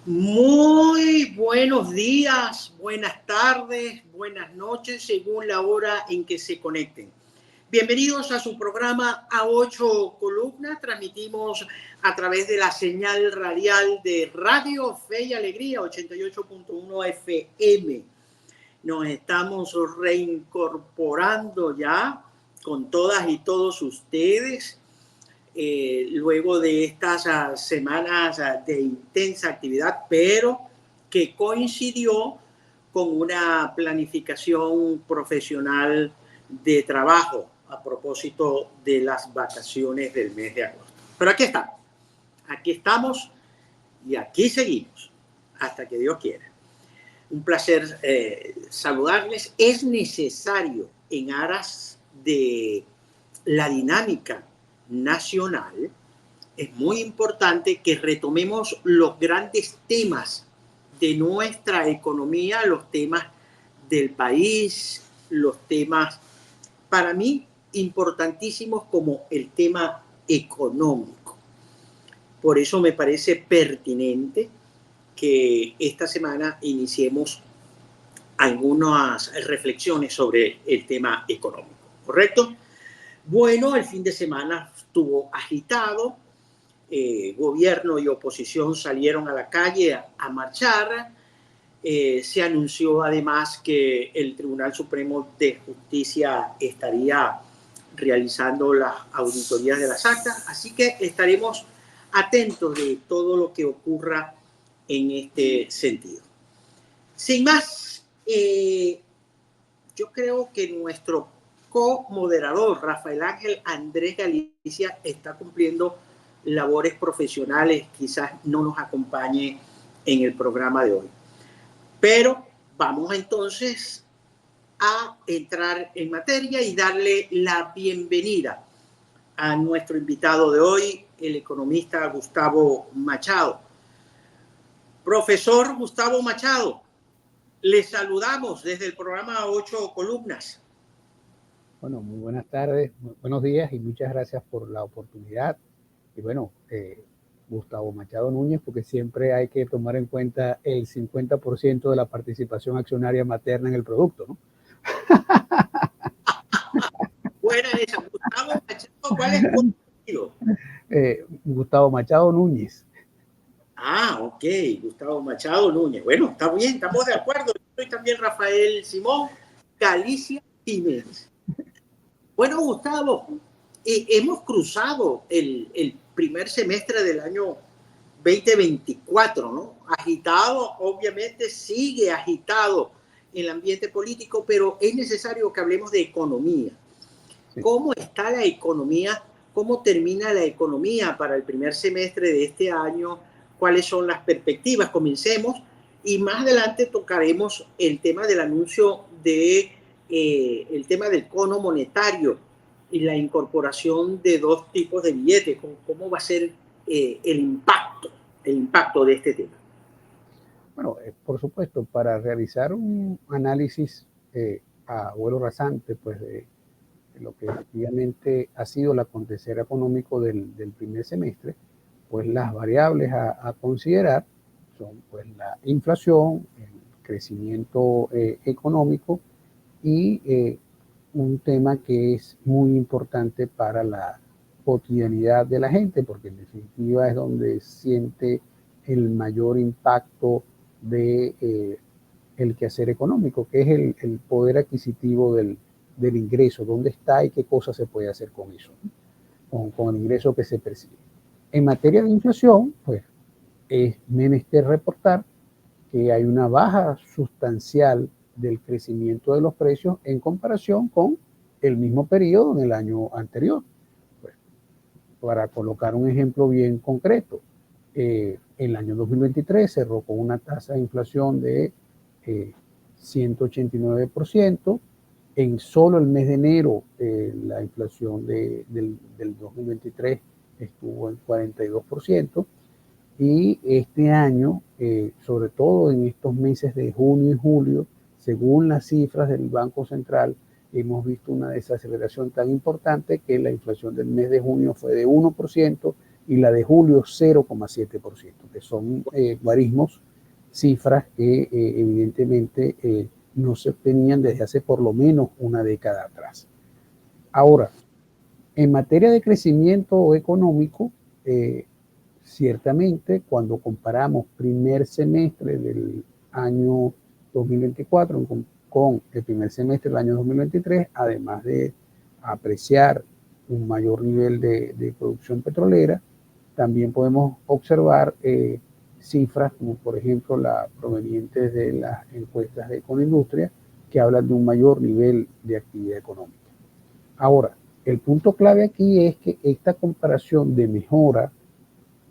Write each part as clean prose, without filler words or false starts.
Muy buenos días, buenas tardes, buenas noches, según la hora en que se conecten. Bienvenidos a su programa A Ocho Columnas. Transmitimos a través de la señal radial de Radio Fe y Alegría, 88.1 FM. Nos estamos reincorporando ya con todas y todos ustedes. Luego de estas semanas de intensa actividad, pero que coincidió con una planificación profesional de trabajo a propósito de las vacaciones del mes de agosto. Pero aquí estamos y aquí seguimos hasta que Dios quiera. Un placer saludarles. Es necesario, en aras de la dinámica nacional, es muy importante que retomemos los grandes temas de nuestra economía, los temas del país, los temas, para mí, importantísimos como el tema económico. Por eso me parece pertinente que esta semana iniciemos algunas reflexiones sobre el tema económico, ¿correcto? Bueno, el fin de semana estuvo agitado, gobierno y oposición salieron a la calle a marchar, se anunció además que el Tribunal Supremo de Justicia estaría realizando las auditorías de las actas, así que estaremos atentos de todo lo que ocurra en este sentido. Sin más, yo creo que nuestro co-moderador, Rafael Ángel Andrés Galicia, está cumpliendo labores profesionales, quizás no nos acompañe en el programa de hoy. Pero vamos entonces a entrar en materia y darle la bienvenida a nuestro invitado de hoy, el economista Gustavo Machado. Profesor Gustavo Machado, le saludamos desde el programa Ocho Columnas. Bueno, muy buenas tardes, buenos días y muchas gracias por la oportunidad. Y bueno, Gustavo Machado Núñez, porque siempre hay que tomar en cuenta el 50% de la participación accionaria materna en el producto, ¿no? Buena esa. Gustavo Machado, ¿cuál es tu apellido? Gustavo Machado Núñez. Ah, ok, Gustavo Machado Núñez. Bueno, está bien, estamos de acuerdo. Yo soy también Rafael Simón Galicia Jiménez. Bueno, Gustavo, hemos cruzado el primer semestre del año 2024, ¿no? Agitado, obviamente sigue agitado el ambiente político, pero es necesario que hablemos de economía. Sí. ¿Cómo está la economía? ¿Cómo termina la economía para el primer semestre de este año? ¿Cuáles son las perspectivas? Comencemos y más adelante tocaremos el tema del anuncio de el tema del cono monetario y la incorporación de dos tipos de billetes. ¿Cómo va a ser el impacto de este tema? Bueno, por supuesto, para realizar un análisis a vuelo rasante, pues de lo que efectivamente ha sido el acontecer económico del primer semestre, pues las variables a considerar son pues la inflación, el crecimiento económico y un tema que es muy importante para la cotidianidad de la gente, porque en definitiva es donde siente el mayor impacto de el quehacer económico, que es el poder adquisitivo del ingreso, dónde está y qué cosa se puede hacer con eso, con el ingreso que se percibe. En materia de inflación, pues es menester reportar que hay una baja sustancial del crecimiento de los precios en comparación con el mismo periodo del año anterior. Pues, para colocar un ejemplo bien concreto, el año 2023 cerró con una tasa de inflación de 189%. En solo el mes de enero, la inflación del 2023 estuvo en 42%. Y este año, sobre todo en estos meses de junio y julio, según las cifras del Banco Central, hemos visto una desaceleración tan importante que la inflación del mes de junio fue de 1% y la de julio 0,7%, que son guarismos, cifras que evidentemente no se obtenían desde hace por lo menos una década atrás. Ahora, en materia de crecimiento económico, ciertamente, cuando comparamos primer semestre del año 2024 con el primer semestre del año 2023, además de apreciar un mayor nivel de producción petrolera, también podemos observar cifras como por ejemplo las provenientes de las encuestas de Econindustria que hablan de un mayor nivel de actividad económica. Ahora, el punto clave aquí es que esta comparación de mejora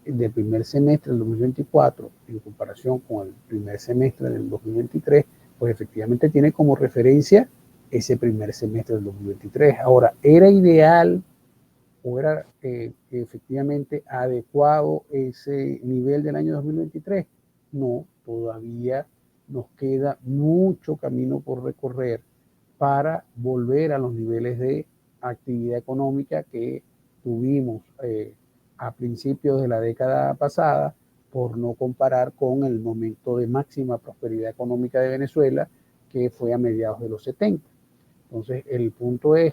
del primer semestre del 2024 en comparación con el primer semestre del 2023, pues efectivamente tiene como referencia ese primer semestre del 2023. Ahora, ¿era ideal o era efectivamente adecuado ese nivel del año 2023? No, todavía nos queda mucho camino por recorrer para volver a los niveles de actividad económica que tuvimos a principios de la década pasada, por no comparar con el momento de máxima prosperidad económica de Venezuela, que fue a mediados de los 70. Entonces, el punto es,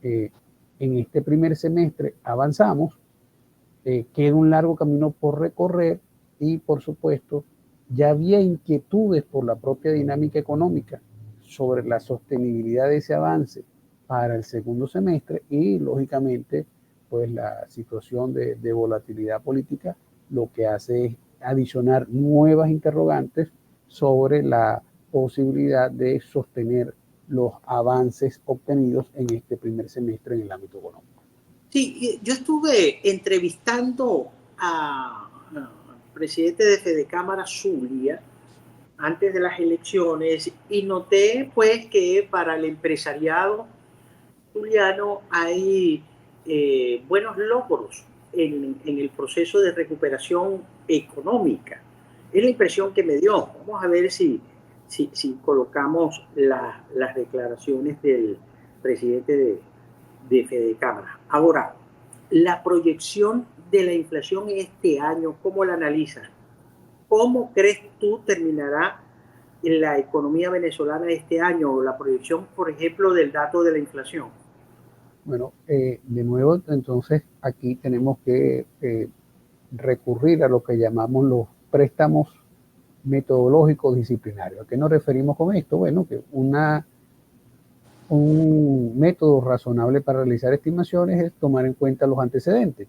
en este primer semestre avanzamos, queda un largo camino por recorrer y, por supuesto, ya había inquietudes por la propia dinámica económica sobre la sostenibilidad de ese avance para el segundo semestre y, lógicamente, pues la situación de volatilidad política lo que hace es adicionar nuevas interrogantes sobre la posibilidad de sostener los avances obtenidos en este primer semestre en el ámbito económico. Sí, yo estuve entrevistando al presidente de Fedecámara, Zulia, antes de las elecciones y noté pues que para el empresariado zuliano hay buenos logros en el proceso de recuperación económica. Es la impresión que me dio. Vamos a ver si colocamos las declaraciones del presidente de Fedecámara. Ahora, la proyección de la inflación este año, ¿cómo la analizas? ¿Cómo crees tú terminará en la economía venezolana este año? La proyección, por ejemplo, del dato de la inflación. Bueno, de nuevo, entonces aquí tenemos que recurrir a lo que llamamos los préstamos metodológicos disciplinarios. ¿A qué nos referimos con esto? Bueno, que un método razonable para realizar estimaciones es tomar en cuenta los antecedentes.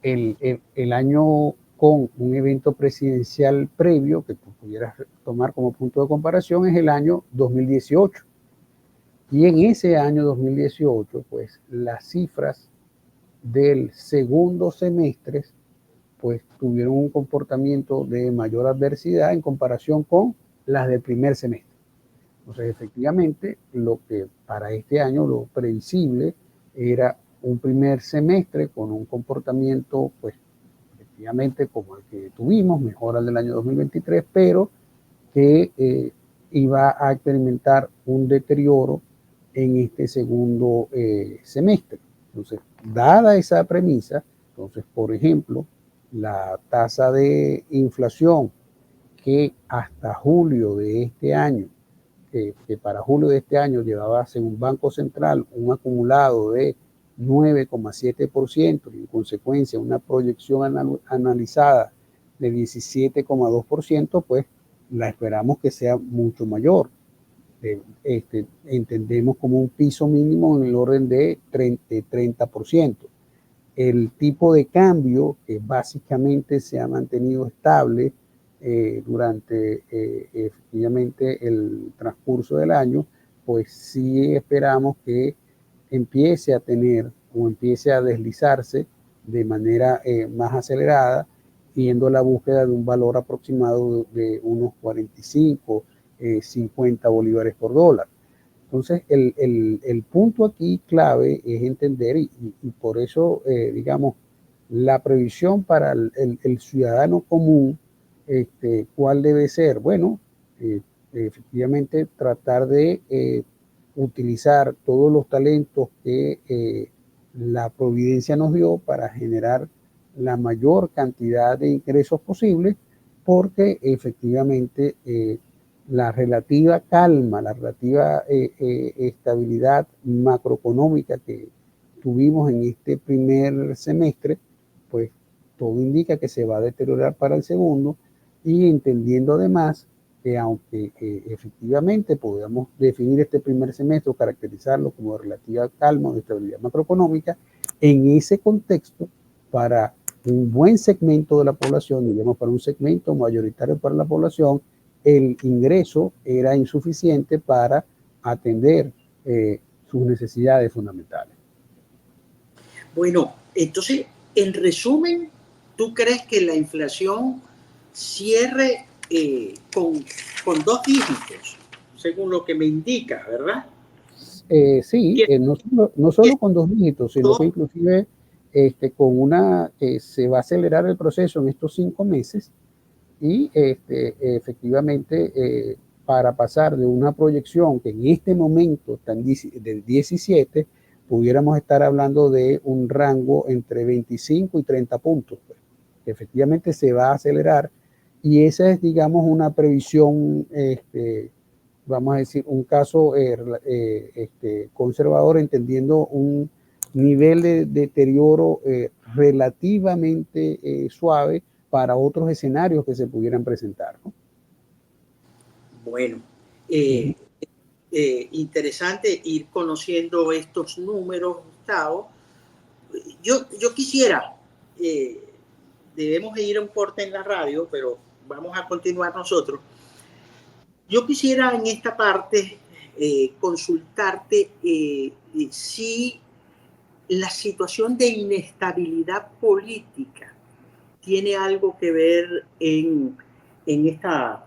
El año con un evento presidencial previo que tú pudieras tomar como punto de comparación es el año 2018. Y en ese año 2018, pues las cifras del segundo semestre pues tuvieron un comportamiento de mayor adversidad en comparación con las del primer semestre. Entonces, efectivamente, lo que para este año lo previsible era un primer semestre con un comportamiento pues efectivamente como el que tuvimos, mejor al del año 2023, pero que iba a experimentar un deterioro en este segundo semestre. Entonces, dada esa premisa, entonces, por ejemplo, la tasa de inflación que hasta julio de este año, que para julio de este año llevaba, según Banco Central, un acumulado de 9,7% y en consecuencia una proyección analizada de 17,2%, pues la esperamos que sea mucho mayor. Entendemos como un piso mínimo en el orden de 30%. El tipo de cambio, que básicamente se ha mantenido estable durante efectivamente el transcurso del año, pues sí esperamos que empiece a tener o empiece a deslizarse de manera más acelerada, yendo a la búsqueda de un valor aproximado de unos 45, 50 bolívares por dólar. Entonces, el punto aquí clave es entender, y por eso, digamos, la previsión para el ciudadano común, ¿cuál debe ser? Bueno, efectivamente tratar de utilizar todos los talentos que la providencia nos dio para generar la mayor cantidad de ingresos posibles, porque efectivamente la relativa calma, la relativa estabilidad macroeconómica que tuvimos en este primer semestre, pues todo indica que se va a deteriorar para el segundo, y entendiendo además que aunque efectivamente podamos definir este primer semestre o caracterizarlo como de relativa calma o de estabilidad macroeconómica, en ese contexto, para un buen segmento de la población, digamos para un segmento mayoritario para la población, el ingreso era insuficiente para atender sus necesidades fundamentales. Bueno, entonces, en resumen, ¿tú crees que la inflación cierre con 2 dígitos, según lo que me indica, verdad? Sí, no solo con 2 dígitos, sino que inclusive con una que se va a acelerar el proceso en estos 5 meses y efectivamente para pasar de una proyección que en este momento está del 17, pudiéramos estar hablando de un rango entre 25 y 30 puntos. Pues. Efectivamente se va a acelerar y esa es, digamos, una previsión, vamos a decir, un caso conservador, entendiendo un nivel de deterioro relativamente suave para otros escenarios que se pudieran presentar, ¿no? Bueno, interesante ir conociendo estos números, Gustavo. Yo quisiera, debemos ir a un corte en la radio, pero vamos a continuar nosotros. Yo quisiera en esta parte consultarte si la situación de inestabilidad política tiene algo que ver en esta,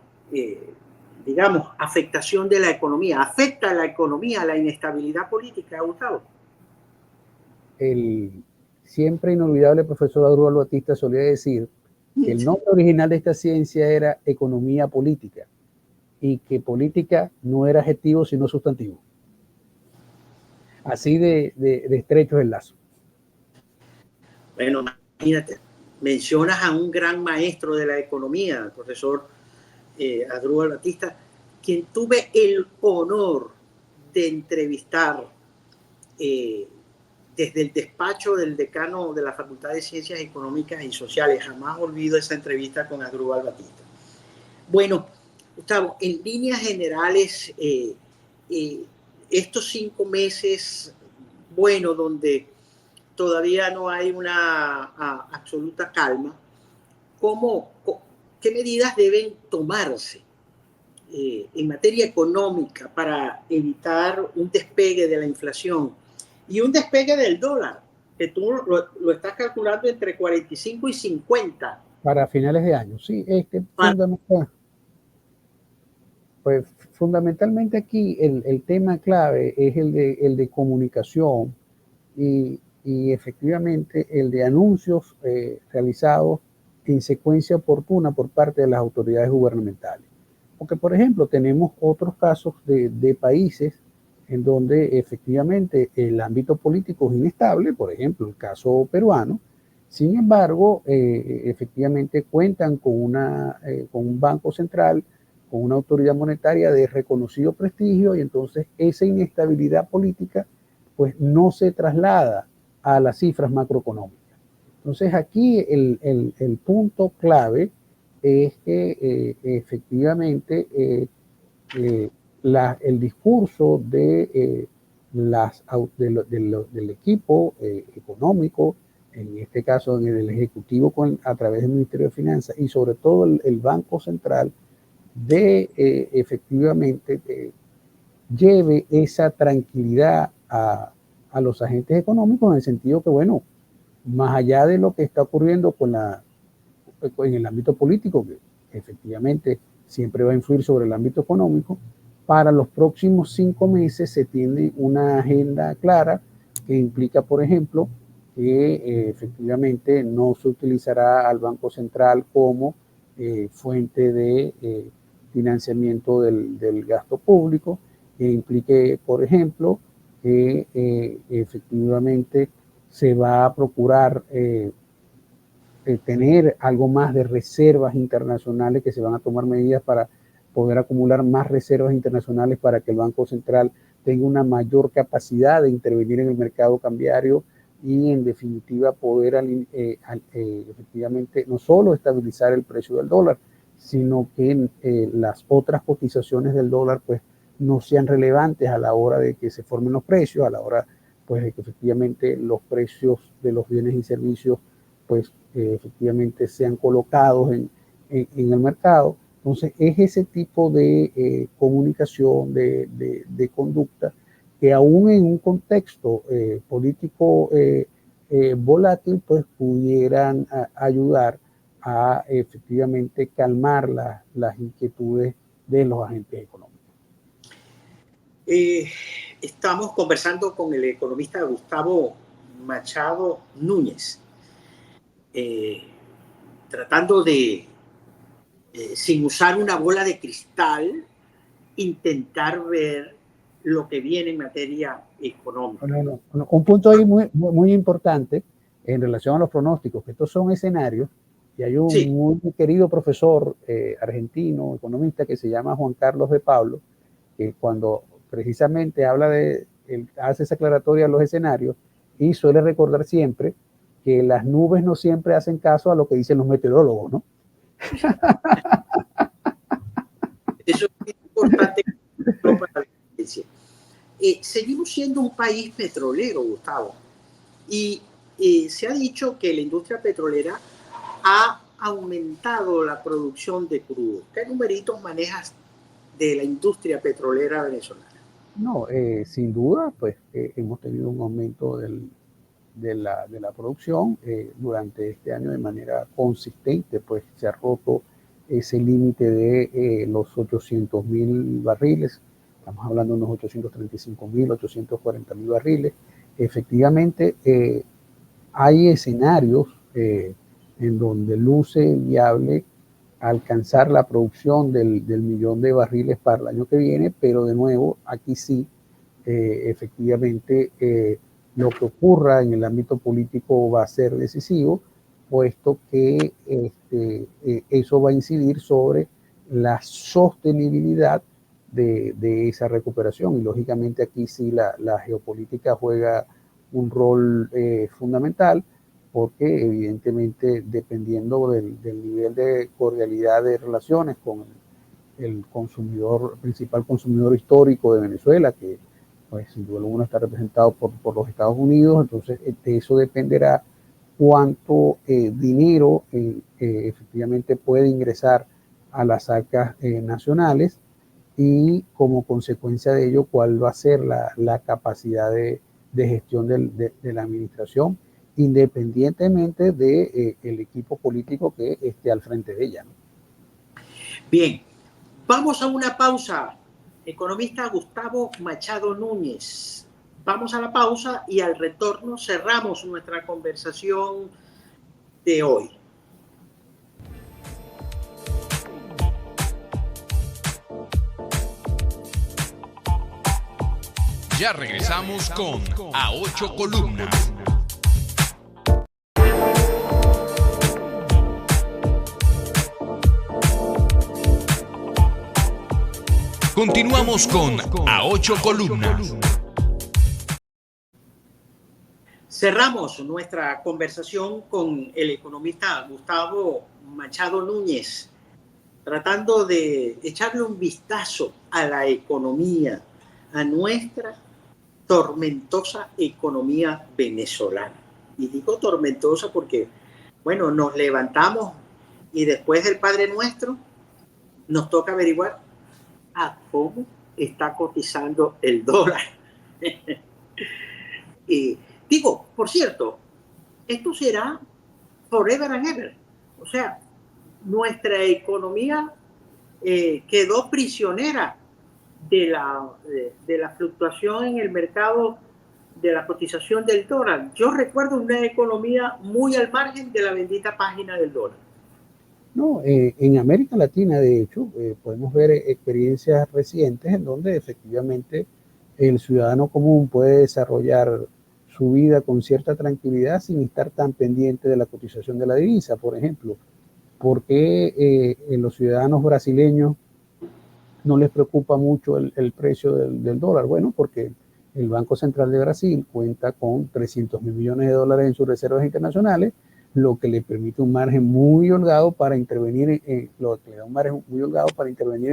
digamos, afectación de la economía. ¿Afecta a la economía la inestabilidad política, Gustavo? El siempre inolvidable profesor Adrúbal Batista solía decir que el nombre original de esta ciencia era economía política y que política no era adjetivo sino sustantivo. Así de estrecho es el lazo. Bueno, imagínate, mencionas a un gran maestro de la economía, el profesor Adrúbal Batista, quien tuve el honor de entrevistar desde el despacho del decano de la Facultad de Ciencias Económicas y Sociales. Jamás olvido esa entrevista con Adrúbal Batista. Bueno, Gustavo, en líneas generales, estos 5 meses, bueno, donde todavía no hay una absoluta calma, ¿qué medidas deben tomarse en materia económica para evitar un despegue de la inflación y un despegue del dólar, que tú lo estás calculando entre 45 y 50? Para finales de año, sí. Pues fundamentalmente aquí el tema clave es el de comunicación y efectivamente el de anuncios realizados en secuencia oportuna por parte de las autoridades gubernamentales. Porque, por ejemplo, tenemos otros casos de países en donde efectivamente el ámbito político es inestable, por ejemplo, el caso peruano. Sin embargo, efectivamente cuentan con un banco central, con una autoridad monetaria de reconocido prestigio, y entonces esa inestabilidad política pues no se traslada a las cifras macroeconómicas. Entonces aquí el punto clave es que efectivamente el discurso del equipo económico, en este caso en el Ejecutivo a través del Ministerio de Finanzas y sobre todo el Banco Central, efectivamente lleve esa tranquilidad a los agentes económicos, en el sentido que, bueno, más allá de lo que está ocurriendo en el ámbito político, que efectivamente siempre va a influir sobre el ámbito económico, para los próximos 5 meses se tiene una agenda clara que implica, por ejemplo, que efectivamente no se utilizará al Banco Central como fuente de financiamiento del gasto público, que implique, por ejemplo, que efectivamente se va a procurar tener algo más de reservas internacionales, que se van a tomar medidas para poder acumular más reservas internacionales para que el Banco Central tenga una mayor capacidad de intervenir en el mercado cambiario y, en definitiva, poder efectivamente no solo estabilizar el precio del dólar, sino que las otras cotizaciones del dólar pues no sean relevantes a la hora de que se formen los precios, a la hora pues de que efectivamente los precios de los bienes y servicios pues efectivamente sean colocados en el mercado. Entonces es ese tipo de comunicación, de conducta, que aún en un contexto político volátil, pues pudieran ayudar a efectivamente calmar las inquietudes de los agentes económicos. Estamos conversando con el economista Gustavo Machado Núñez, tratando de, sin usar una bola de cristal, intentar ver lo que viene en materia económica. Un punto ahí muy importante en relación a los pronósticos, que estos son escenarios, y hay un muy querido profesor argentino, economista, que se llama Juan Carlos de Pablo, que cuando precisamente hace esa aclaratoria a los escenarios, y suele recordar siempre que las nubes no siempre hacen caso a lo que dicen los meteorólogos, ¿no? Eso es importante para la audiencia. Seguimos siendo un país petrolero, Gustavo, y se ha dicho que la industria petrolera ha aumentado la producción de crudo. ¿Qué numeritos manejas de la industria petrolera venezolana? No, sin duda, pues hemos tenido un aumento de la producción durante este año de manera consistente, pues se ha roto ese límite de los 800.000 barriles, estamos hablando de unos 835.000, 840.000 barriles. Efectivamente, hay escenarios en donde luce viable alcanzar la producción del 1.000.000 de barriles para el año que viene, pero de nuevo, aquí sí, efectivamente, lo que ocurra en el ámbito político va a ser decisivo, puesto que eso va a incidir sobre la sostenibilidad de esa recuperación. Y lógicamente aquí sí la geopolítica juega un rol fundamental, porque evidentemente dependiendo del nivel de cordialidad de relaciones con el principal consumidor histórico de Venezuela, que pues sin duda alguna está representado por los Estados Unidos, entonces de eso dependerá cuánto dinero efectivamente puede ingresar a las arcas nacionales, y como consecuencia de ello cuál va a ser la capacidad de gestión de la administración, independientemente del equipo político que esté al frente de ella, ¿no? Bien, vamos a una pausa. Economista Gustavo Machado Núñez. Vamos a la pausa y al retorno cerramos nuestra conversación de hoy. Ya regresamos con A Ocho Columnas. Continuamos con A Ocho Columnas. Cerramos nuestra conversación con el economista Gustavo Machado Núñez, tratando de echarle un vistazo a la economía, a nuestra tormentosa economía venezolana. Y digo tormentosa porque, bueno, nos levantamos y después del Padre Nuestro nos toca averiguar a cómo está cotizando el dólar. Digo, por cierto, esto será forever and ever. O sea, nuestra economía quedó prisionera de la fluctuación en el mercado de la cotización del dólar. Yo recuerdo una economía muy al margen de la bendita página del dólar. No, en América Latina, de hecho, podemos ver experiencias recientes en donde efectivamente el ciudadano común puede desarrollar su vida con cierta tranquilidad sin estar tan pendiente de la cotización de la divisa. Por ejemplo, ¿por qué en los ciudadanos brasileños no les preocupa mucho el precio del dólar? Bueno, porque el Banco Central de Brasil cuenta con 300.000 millones de dólares en sus reservas internacionales, lo que le permite un margen muy holgado para intervenir, en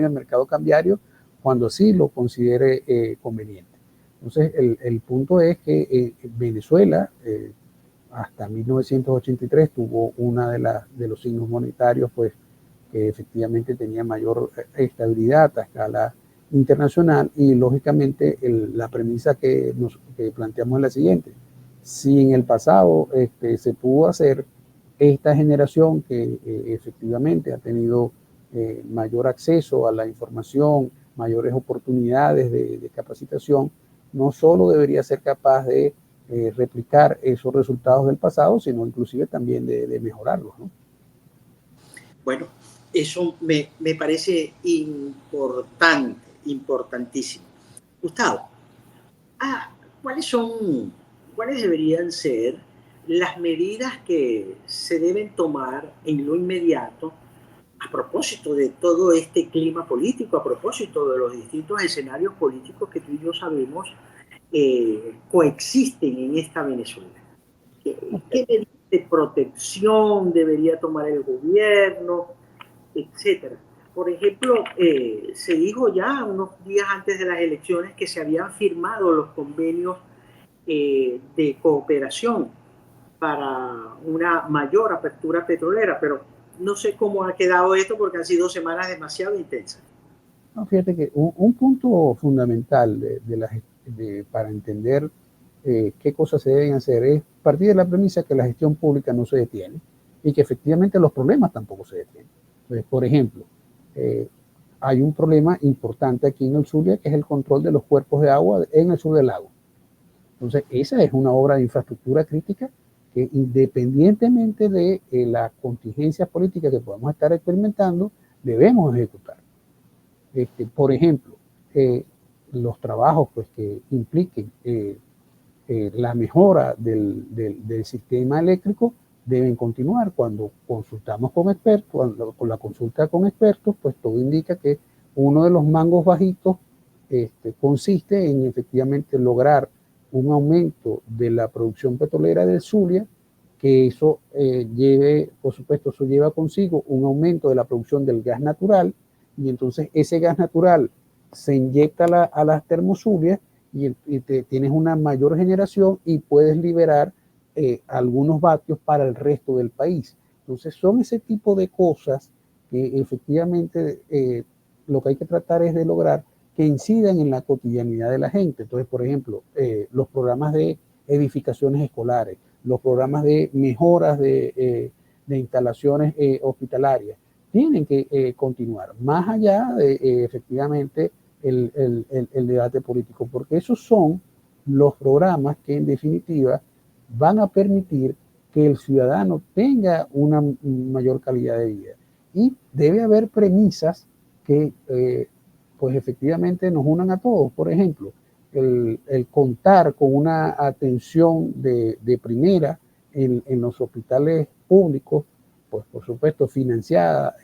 el mercado cambiario cuando sí lo considere conveniente. Entonces, el punto es que Venezuela, hasta 1983, tuvo una de los signos monetarios, pues, que efectivamente tenía mayor estabilidad a escala internacional, y lógicamente la premisa que planteamos es la siguiente: si en el pasado se pudo hacer, esta generación que efectivamente ha tenido mayor acceso a la información, mayores oportunidades de capacitación, no solo debería ser capaz de replicar esos resultados del pasado, sino inclusive también de mejorarlos, ¿no? Bueno, eso me parece importante, importantísimo. Gustavo, ¿cuáles deberían ser las medidas que se deben tomar en lo inmediato a propósito de todo este clima político, a propósito de los distintos escenarios políticos que tú y yo sabemos coexisten en esta Venezuela? ¿Qué medidas de protección debería tomar el gobierno, etcétera? Por ejemplo, se dijo ya unos días antes de las elecciones que se habían firmado los convenios de cooperación para una mayor apertura petrolera, pero no sé cómo ha quedado esto porque han sido semanas demasiado intensas. No, fíjate que un punto fundamental para entender qué cosas se deben hacer es partir de la premisa que la gestión pública no se detiene y que efectivamente los problemas tampoco se detienen. Entonces, por ejemplo, hay un problema importante aquí en el Zulia, que es el control de los cuerpos de agua en el sur del lago. Entonces, esa es una obra de infraestructura crítica que, independientemente de las contingencias políticas que podamos estar experimentando, debemos ejecutar. Por ejemplo, los trabajos, pues, que impliquen la mejora del sistema eléctrico deben continuar. Cuando consultamos con expertos, con la consulta con expertos, pues todo indica que uno de los mangos bajitos consiste en efectivamente lograr un aumento de la producción petrolera del Zulia, que eso por supuesto, eso lleva consigo un aumento de la producción del gas natural, y entonces ese gas natural se inyecta a las termozulias y tienes una mayor generación y puedes liberar algunos vatios para el resto del país. Entonces son ese tipo de cosas que efectivamente lo que hay que tratar es de lograr que incidan en la cotidianidad de la gente. Entonces, por ejemplo, los programas de edificaciones escolares, los programas de mejoras de instalaciones hospitalarias, tienen que continuar, más allá de efectivamente el debate político, porque esos son los programas que en definitiva van a permitir que el ciudadano tenga una mayor calidad de vida. Y debe haber premisas que pues efectivamente nos unan a todos. Por ejemplo, el contar con una atención de primera en los hospitales públicos, pues por supuesto financiada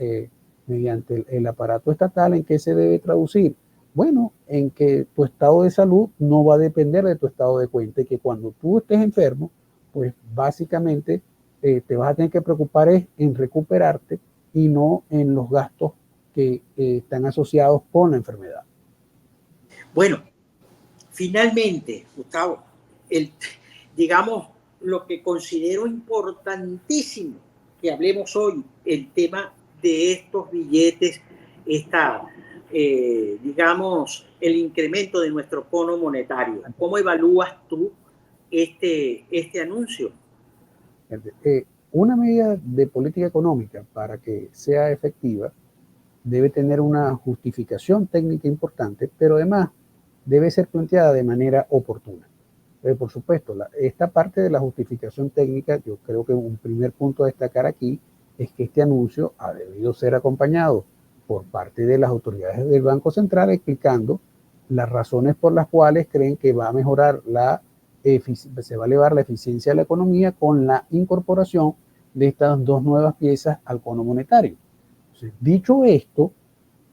mediante el aparato estatal. ¿En qué se debe traducir? Bueno, en que tu estado de salud no va a depender de tu estado de cuenta, y que cuando tú estés enfermo, pues básicamente te vas a tener que preocupar es en recuperarte y no en los gastos que están asociados con la enfermedad. Bueno, finalmente, Gustavo, digamos, lo que considero importantísimo que hablemos hoy, el tema de estos billetes, digamos, el incremento de nuestro cono monetario. ¿Cómo evalúas tú este anuncio? Una medida de política económica, para que sea efectiva, debe tener una justificación técnica importante, pero además debe ser planteada de manera oportuna. Por supuesto, esta parte de la justificación técnica, yo creo que un primer punto a destacar aquí es que este anuncio ha debido ser acompañado por parte de las autoridades del Banco Central, explicando las razones por las cuales creen que va a mejorar se va a elevar la eficiencia de la economía con la incorporación de estas dos nuevas piezas al cono monetario. Entonces, dicho esto,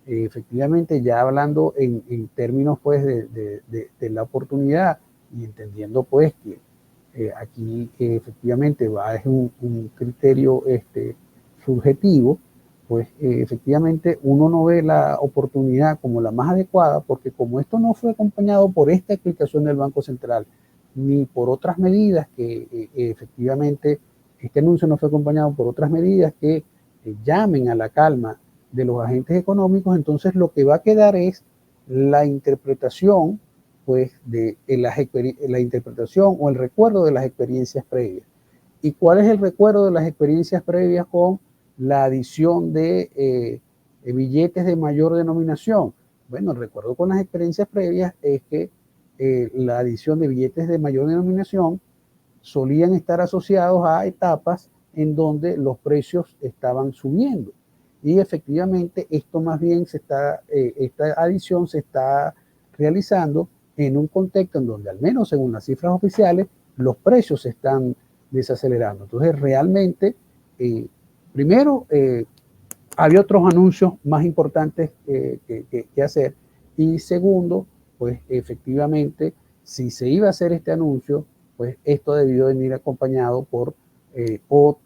efectivamente, ya hablando en términos pues de la oportunidad, y entendiendo pues que aquí efectivamente es un criterio subjetivo, pues efectivamente uno no ve la oportunidad como la más adecuada, porque como esto no fue acompañado por esta explicación del Banco Central, ni por otras medidas que efectivamente este anuncio no fue acompañado por otras medidas que llamen a la calma de los agentes económicos, entonces lo que va a quedar es la interpretación pues de la interpretación o el recuerdo de las experiencias previas. ¿Y cuál es el recuerdo de las experiencias previas con la adición de billetes de mayor denominación? Bueno, el recuerdo con las experiencias previas es que la adición de billetes de mayor denominación solían estar asociados a etapas en donde los precios estaban subiendo. Y efectivamente esto más bien esta adición se está realizando en un contexto en donde, al menos según las cifras oficiales, los precios se están desacelerando. Entonces realmente, primero, había otros anuncios más importantes que hacer, y segundo, pues efectivamente, si se iba a hacer este anuncio, pues esto debió venir acompañado por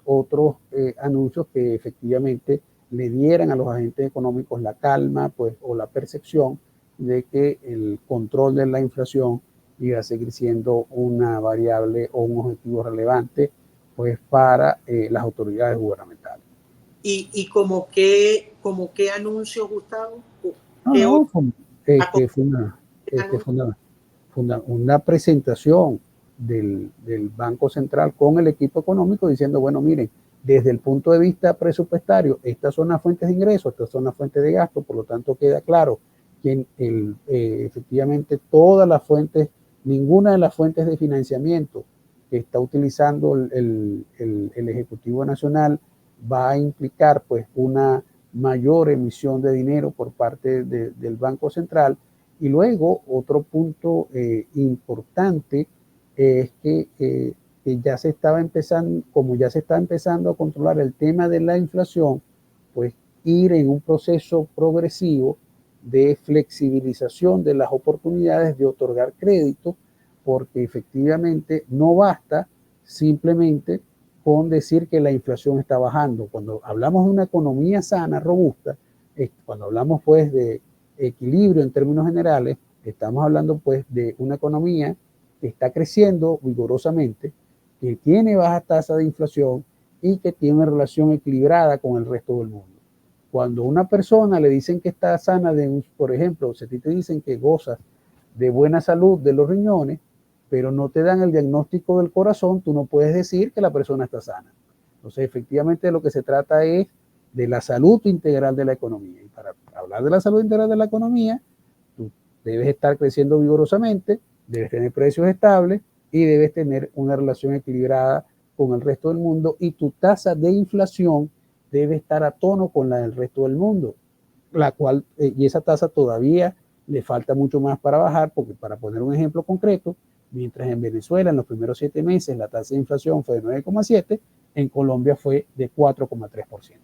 otros anuncios que efectivamente le dieran a los agentes económicos la calma, pues, o la percepción de que el control de la inflación iba a seguir siendo una variable o un objetivo relevante, pues, para las autoridades gubernamentales. ¿Y como qué anuncio, Gustavo? No, fue una presentación del Banco Central con el equipo económico diciendo, bueno, miren, desde el punto de vista presupuestario, estas son las fuentes de ingresos, estas son las fuentes de gasto, por lo tanto queda claro que efectivamente todas las fuentes, ninguna de las fuentes de financiamiento que está utilizando el Ejecutivo Nacional va a implicar pues una mayor emisión de dinero por parte del Banco Central. Y luego otro punto importante es que ya se estaba empezando, como ya se está empezando a controlar el tema de la inflación, pues ir en un proceso progresivo de flexibilización de las oportunidades de otorgar crédito, porque efectivamente no basta simplemente con decir que la inflación está bajando. Cuando hablamos de una economía sana, robusta, cuando hablamos pues de equilibrio en términos generales, estamos hablando pues de una economía que está creciendo vigorosamente, que tiene baja tasa de inflación y que tiene una relación equilibrada con el resto del mundo. Cuando a una persona le dicen que está sana, por ejemplo, si a ti te dicen que gozas de buena salud de los riñones, pero no te dan el diagnóstico del corazón, tú no puedes decir que la persona está sana. Entonces, efectivamente, lo que se trata es de la salud integral de la economía. Y para hablar de la salud integral de la economía, tú debes estar creciendo vigorosamente, debes tener precios estables y debes tener una relación equilibrada con el resto del mundo, y tu tasa de inflación debe estar a tono con la del resto del mundo, la cual, y esa tasa todavía le falta mucho más para bajar, porque para poner un ejemplo concreto, mientras en Venezuela en los primeros 7 meses la tasa de inflación fue de 9,7, en Colombia fue de 4,3%.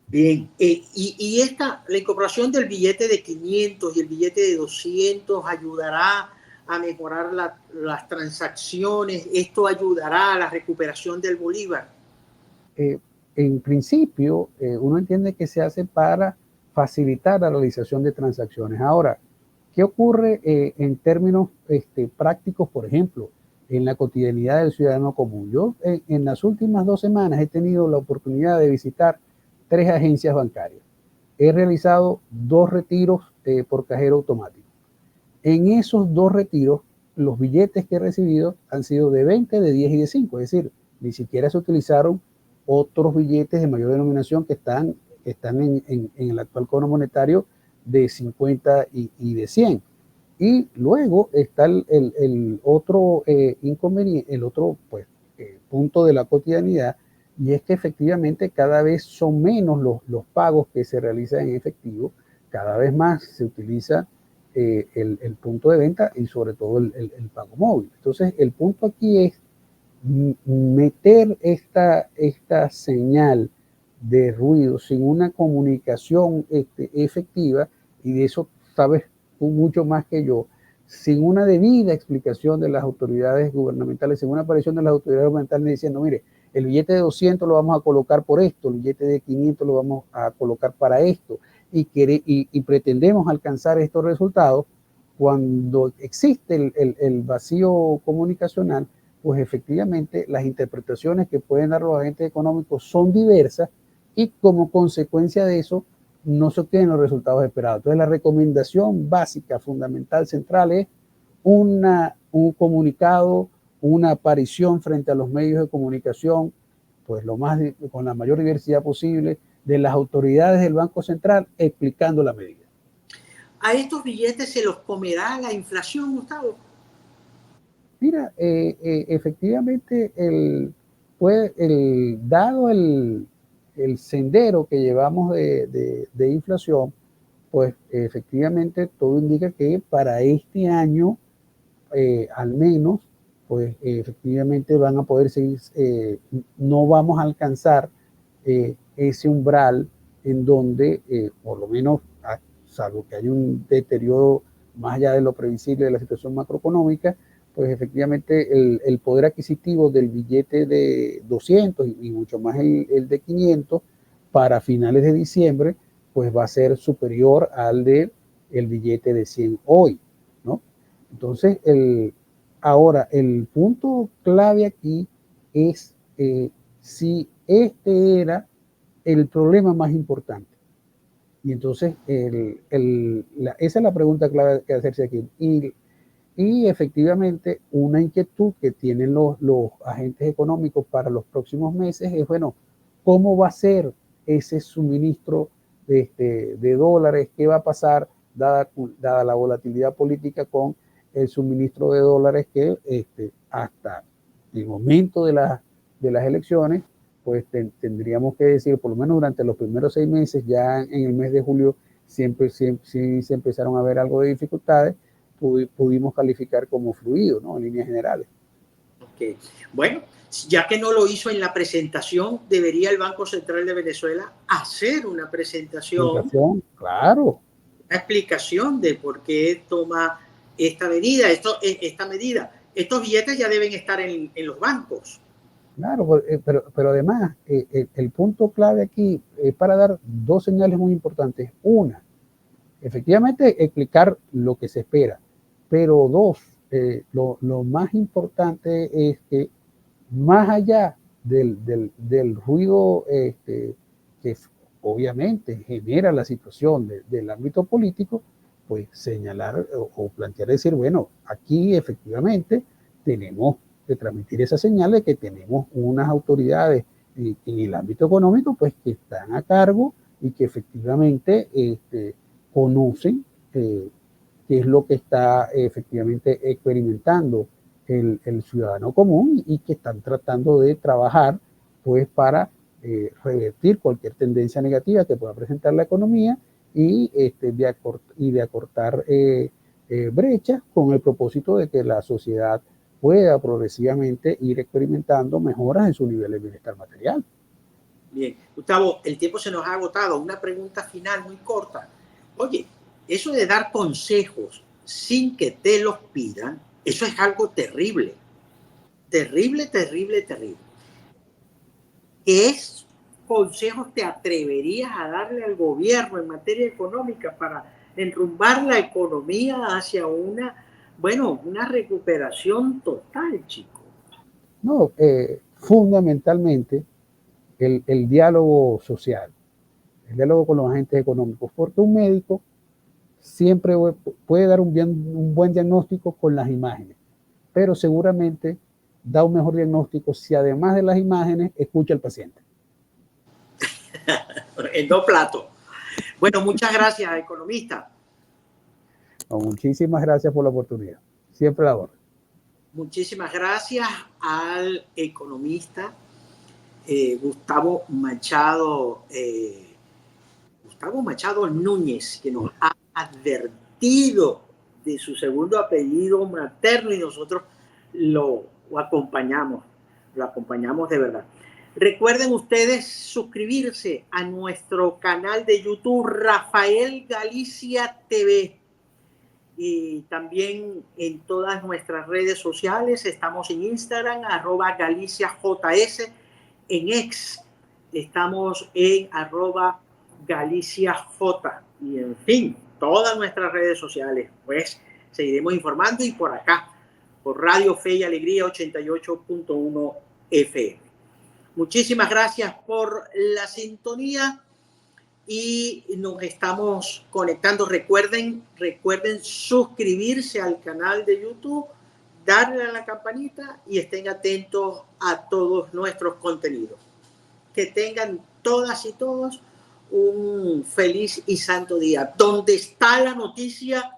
Bien, la incorporación del billete de 500 y el billete de 200 ayudará a mejorar las transacciones, esto ayudará a la recuperación del bolívar. En principio, uno entiende que se hace para facilitar la realización de transacciones. Ahora, ¿qué ocurre en términos prácticos, por ejemplo, en la cotidianidad del ciudadano común? Yo en las últimas 2 semanas he tenido la oportunidad de visitar 3 agencias bancarias. He realizado 2 retiros por cajero automático. En esos 2 retiros, los billetes que he recibido han sido de 20, de 10 y de 5, es decir, ni siquiera se utilizaron otros billetes de mayor denominación que están en el actual cono monetario de 50 y de 100. Y luego está el otro inconveniente, el otro punto de la cotidianidad, y es que efectivamente cada vez son menos los pagos que se realizan en efectivo, cada vez más se utiliza el punto de venta y sobre todo el pago móvil. Entonces el punto aquí es meter esta señal de ruido sin una comunicación efectiva, y de eso sabes tú mucho más que yo, sin una debida explicación de las autoridades gubernamentales, sin una aparición de las autoridades gubernamentales diciendo, mire, el billete de 200 lo vamos a colocar por esto, el billete de 500 lo vamos a colocar para esto, y pretendemos alcanzar estos resultados. Cuando existe el vacío comunicacional, pues efectivamente las interpretaciones que pueden dar los agentes económicos son diversas, y como consecuencia de eso no se obtienen los resultados esperados. Entonces la recomendación básica, fundamental, central es un comunicado, una aparición frente a los medios de comunicación, pues con la mayor diversidad posible, de las autoridades del Banco Central explicando la medida. ¿A estos billetes se los comerá la inflación, Gustavo? Mira, efectivamente, dado el sendero que llevamos de inflación, pues efectivamente todo indica que para este año, al menos, pues efectivamente van a poder seguir, no vamos a alcanzar ese umbral en donde, por lo menos, salvo que haya un deterioro más allá de lo previsible de la situación macroeconómica, pues efectivamente el poder adquisitivo del billete de 200 y mucho más el de 500 para finales de diciembre, pues va a ser superior al de el billete de 100 hoy, ¿no? Entonces, ahora, el punto clave aquí es si este era el problema más importante. Y entonces, esa es la pregunta clave que hacerse aquí. Y efectivamente, una inquietud que tienen los agentes económicos para los próximos meses es, bueno, ¿cómo va a ser ese suministro de dólares? ¿Qué va a pasar dada la volatilidad política con el suministro de dólares que hasta el momento de las elecciones, pues tendríamos que decir, por lo menos durante los primeros 6 meses, ya en el mes de julio siempre sí se empezaron a ver algo de dificultades, pudimos calificar como fluido, ¿no? En líneas generales. Okay. Bueno, ya que no lo hizo en la presentación, debería el Banco Central de Venezuela hacer una presentación, claro, una explicación de por qué toma esta medida. Estos billetes ya deben estar en los bancos. Claro, pero además el punto clave aquí es para dar 2 señales muy importantes. Una, efectivamente explicar lo que se espera, pero 2, lo más importante es que más allá del ruido que obviamente genera la situación del ámbito político, pues señalar o plantear, decir, bueno, aquí efectivamente tenemos que transmitir esa señal de que tenemos unas autoridades en el ámbito económico, pues que están a cargo y que efectivamente conocen qué es lo que está efectivamente experimentando el ciudadano común, y que están tratando de trabajar pues para revertir cualquier tendencia negativa que pueda presentar la economía, y de acortar brechas con el propósito de que la sociedad pueda progresivamente ir experimentando mejoras en su nivel de bienestar material. Bien, Gustavo, el tiempo se nos ha agotado. Una pregunta final muy corta. Oye, eso de dar consejos sin que te los pidan, eso es algo terrible. Terrible, terrible, terrible. ¿Qué consejos te atreverías a darle al gobierno en materia económica para enrumbar la economía hacia una recuperación total, chico? No, fundamentalmente el diálogo social, el diálogo con los agentes económicos, porque un médico siempre puede dar un buen diagnóstico con las imágenes, pero seguramente da un mejor diagnóstico si además de las imágenes escucha al paciente. En dos platos. Bueno, muchas gracias, economista. Muchísimas gracias por la oportunidad. Siempre la orden. Muchísimas gracias al economista Gustavo Machado Núñez, que nos ha advertido de su segundo apellido materno y nosotros lo acompañamos de verdad. Recuerden ustedes suscribirse a nuestro canal de YouTube Rafael Galicia TV y también en todas nuestras redes sociales. Estamos en Instagram @GaliciaJS, en X estamos en @GaliciaJ y en fin, todas nuestras redes sociales. Pues seguiremos informando y por acá, por Radio Fe y Alegría 88.1 FM. Muchísimas gracias por la sintonía y nos estamos conectando. Recuerden suscribirse al canal de YouTube, darle a la campanita y estén atentos a todos nuestros contenidos. Que tengan todas y todos un feliz y santo día. Donde está la noticia,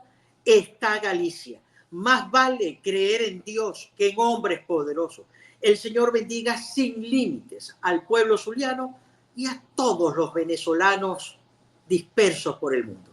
está Galicia. Más vale creer en Dios que en hombres poderosos. El Señor bendiga sin límites al pueblo zuliano y a todos los venezolanos dispersos por el mundo.